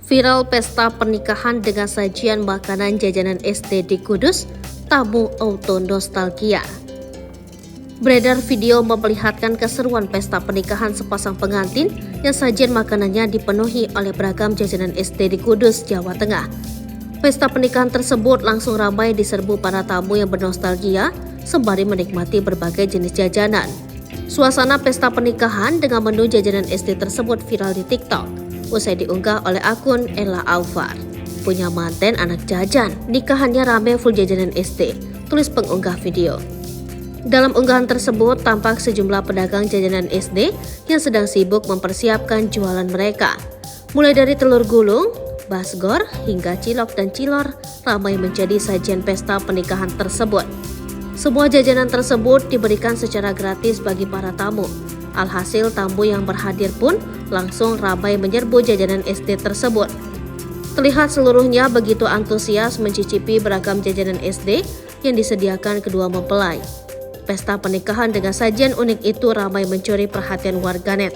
Viral pesta pernikahan dengan sajian makanan jajanan SD di Kudus, tamu auto nostalgia. Beredar video memperlihatkan keseruan pesta pernikahan sepasang pengantin yang sajian makanannya dipenuhi oleh beragam jajanan SD di Kudus, Jawa Tengah. Pesta pernikahan tersebut langsung ramai diserbu para tamu yang bernostalgia sembari menikmati berbagai jenis jajanan. Suasana pesta pernikahan dengan menu jajanan SD tersebut viral di TikTok. Usai diunggah oleh akun Ella Alvar. Punya manten anak jajan, nikahannya rame full jajanan SD, tulis pengunggah video. Dalam unggahan tersebut tampak sejumlah pedagang jajanan SD yang sedang sibuk mempersiapkan jualan mereka. Mulai dari telur gulung, basgor, hingga cilok dan cilor ramai menjadi sajian pesta pernikahan tersebut. Semua jajanan tersebut diberikan secara gratis bagi para tamu. Alhasil tamu yang berhadir pun langsung ramai menyerbu jajanan SD tersebut. Terlihat seluruhnya begitu antusias mencicipi beragam jajanan SD yang disediakan kedua mempelai. Pesta pernikahan dengan sajian unik itu ramai mencuri perhatian warganet.